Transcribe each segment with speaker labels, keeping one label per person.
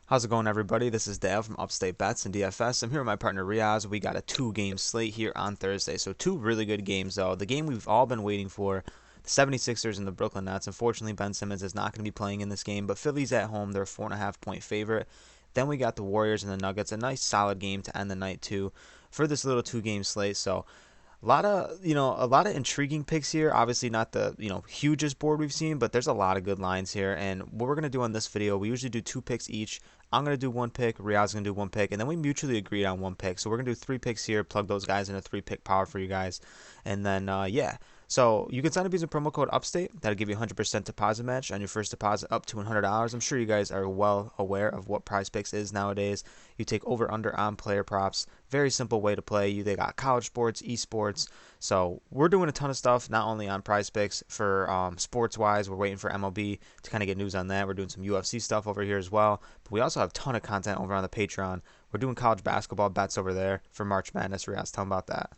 Speaker 1: How's it going, everybody? This is Dale from Upstate Bets and DFS. I'm here with my partner Reoz. We got a two-game slate here on Thursday. So two really good games, though. The game we've all been waiting for, the 76ers and the Brooklyn Nets. Unfortunately, Ben Simmons is not going to be playing in this game, but Philly's at home. They're a 4.5-point favorite. Then we got the Warriors and the Nuggets. A nice solid game to end the night, too, for this little two-game slate. So a lot of intriguing picks here. Obviously not the, hugest board we've seen, but there's a lot of good lines here. And what we're going to do on this video, we usually do two picks each. I'm going to do one pick, Riaz's going to do one pick, and then we mutually agreed on one pick. So we're going to do three picks here, plug those guys in a three-pick power for you guys. And then, yeah. So you can sign up using promo code UPSTATE. That'll give you a 100% deposit match on your first deposit up to $100. I'm sure you guys are well aware of what Prize Picks is nowadays. You take over/under on player props. Very simple way to play. They got college sports, esports. So we're doing a ton of stuff, not only on Prize Picks for sports-wise. We're waiting for MLB to kind of get news on that. We're doing some UFC stuff over here as well. But we also have a ton of content over on the Patreon. We're doing college basketball bets over there for March Madness. Riaz, tell them about that.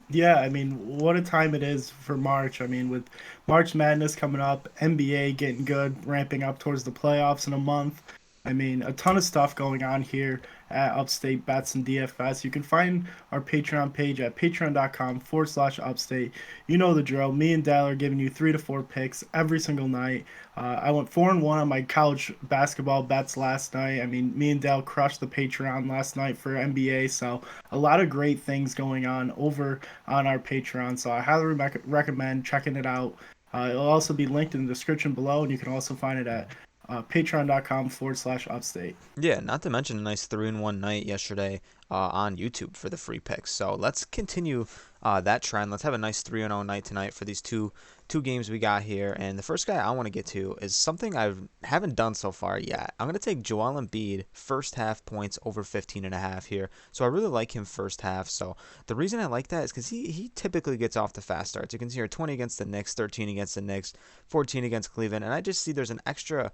Speaker 2: Yeah, I mean, what a time it is for March. I mean, with March Madness coming up, NBA getting good, ramping up towards the playoffs in a month. I mean, a ton of stuff going on here at Upstate Bets and DFS. You can find our Patreon page at patreon.com/upstate. You know the drill. Me and Dal are giving you 3 to 4 picks every single night. I went 4-1 on my college basketball bets last night. I mean, me and Dal crushed the Patreon last night for NBA. So a lot of great things going on over on our Patreon. So I highly recommend checking it out. It'll also be linked in the description below, and you can also find it at patreon.com/upstate.
Speaker 1: Yeah, not to mention a nice 3-in-1 night yesterday on YouTube for the free picks. So let's continue that trend. Let's have a nice 3-0 night tonight for these two games we got here. And the first guy I want to get to is something I haven't done so far yet. I'm going to take Joel Embiid first half points over 15.5 here. So I really like him first half. So the reason I like that is because he typically gets off the fast starts. You can see here 20 against the Knicks, 13 against the Knicks, 14 against Cleveland. And I just see there's an extra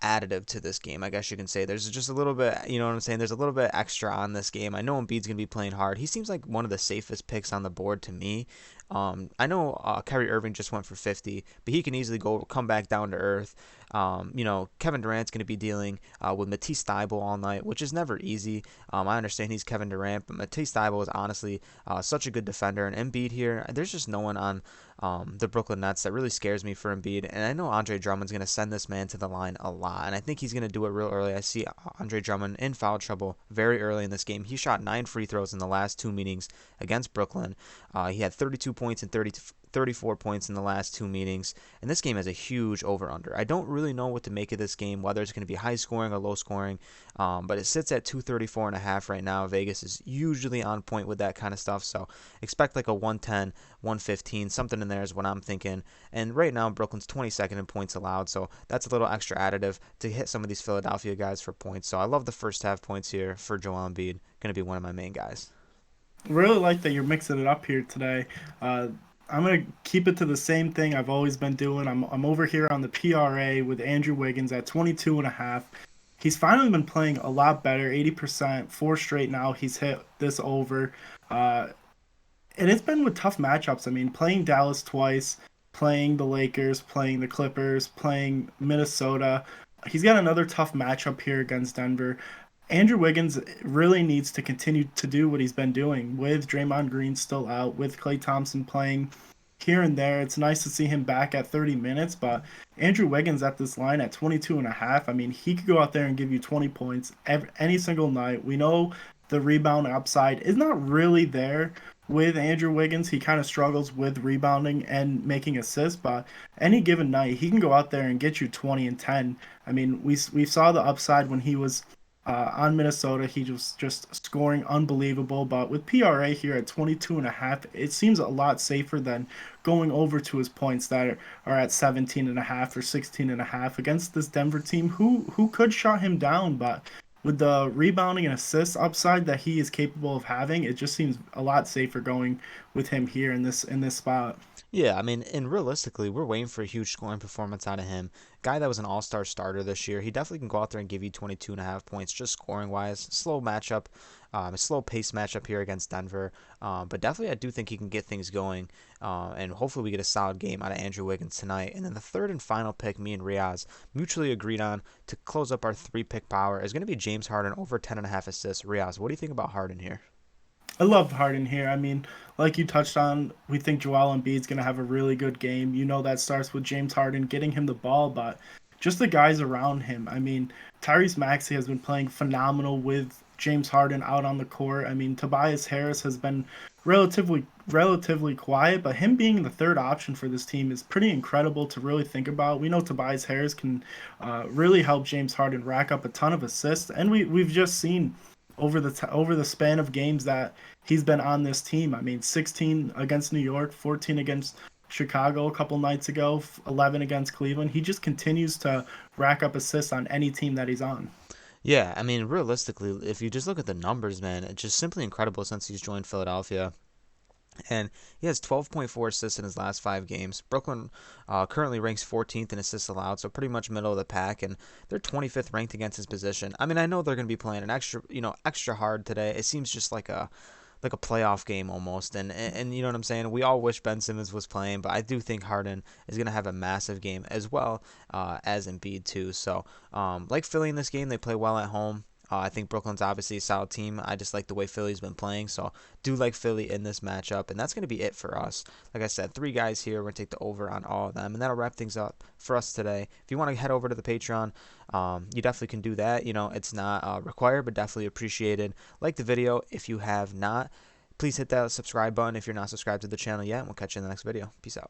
Speaker 1: additive to this game, I guess you can say. There's just a little bit, you know what I'm saying? There's a little bit extra on this game. I know Embiid's going to be playing hard. He seems like one of the safest picks on the board to me. I know Kyrie Irving just went for 50, but he can easily come back down to earth. Kevin Durant's going to be dealing with Matisse Thybulle all night, which is never easy. I understand he's Kevin Durant, but Matisse Thybulle is honestly such a good defender. And Embiid here, there's just no one on the Brooklyn Nets that really scares me for Embiid. And I know Andre Drummond's going to send this man to the line a lot, and I think he's going to do it real early. I see Andre Drummond in foul trouble very early in this game. He shot 9 free throws in the last two meetings against Brooklyn. He had 32 points and 34 points in the last two meetings, and this game has a huge over-under. I don't really know what to make of this game, whether it's going to be high scoring or low scoring, but it sits at 234.5 right now. Vegas is usually on point with that kind of stuff, so expect like a 110, 115, something in there is what I'm thinking. And right now, Brooklyn's 22nd in points allowed, so that's a little extra additive to hit some of these Philadelphia guys for points. So I love the first half points here for Joel Embiid. Going to be one of my main guys.
Speaker 2: Really like that you're mixing it up here today. I'm gonna keep it to the same thing I've always been doing. I'm over here on the PRA with Andrew Wiggins at 22.5. He's finally been playing a lot better, 80%, four straight now. He's hit this over. Uh, and it's been with tough matchups. I mean, playing Dallas twice, playing the Lakers, playing the Clippers, playing Minnesota. He's got another tough matchup here against Denver. Andrew Wiggins really needs to continue to do what he's been doing with Draymond Green still out, with Klay Thompson playing here and there. It's nice to see him back at 30 minutes, but Andrew Wiggins at this line at 22 and a half, I mean, he could go out there and give you 20 points any single night. We know the rebound upside is not really there with Andrew Wiggins. He kind of struggles with rebounding and making assists, but any given night, he can go out there and get you 20 and 10. I mean, we saw the upside when he was on Minnesota. He was just scoring unbelievable. But with PRA here at 22 and a half, it seems a lot safer than going over to his points that are at 17 and a half or 16 and a half against this Denver team who could shut him down. But with the rebounding and assists upside that he is capable of having, it just seems a lot safer going with him here in this spot.
Speaker 1: Yeah, I mean, and realistically, we're waiting for a huge scoring performance out of him guy that was an all-star starter this year. He definitely can go out there and give you 22.5 points just scoring-wise. Slow matchup, a slow-paced matchup here against Denver. But definitely I do think he can get things going, and hopefully we get a solid game out of Andrew Wiggins tonight. And then the third and final pick, me and Reoz mutually agreed on to close up our three-pick power is going to be James Harden over 10.5 assists. Reoz, what do you think about Harden here?
Speaker 2: I love Harden here. I mean, like you touched on, we think Joel Embiid's going to have a really good game. You know that starts with James Harden getting him the ball, but just the guys around him. I mean, Tyrese Maxey has been playing phenomenal with James Harden out on the court. I mean, Tobias Harris has been relatively quiet, but him being the third option for this team is pretty incredible to really think about. We know Tobias Harris can really help James Harden rack up a ton of assists, and we've just seen over the span of games that he's been on this team. I mean, 16 against New York, 14 against Chicago a couple nights ago, 11 against Cleveland. He just continues to rack up assists on any team that he's on.
Speaker 1: Yeah, I mean, realistically, if you just look at the numbers, man, it's just simply incredible since he's joined Philadelphia. And he has 12.4 assists in his last 5 games. Brooklyn currently ranks 14th in assists allowed, so pretty much middle of the pack, and they're 25th ranked against his position. I mean, I know they're going to be playing an extra hard today. It seems just like a playoff game almost, and you know what I'm saying. We all wish Ben Simmons was playing, but I do think Harden is going to have a massive game as well as Embiid too. So, like Philly in this game, they play well at home. I think Brooklyn's obviously a solid team. I just like the way Philly's been playing, so do like Philly in this matchup, and that's going to be it for us. Like I said, 3 guys here. We're going to take the over on all of them, and that'll wrap things up for us today. If you want to head over to the Patreon, you definitely can do that. You know, it's not required, but definitely appreciated. Like the video if you have not. Please hit that subscribe button if you're not subscribed to the channel yet, and we'll catch you in the next video. Peace out.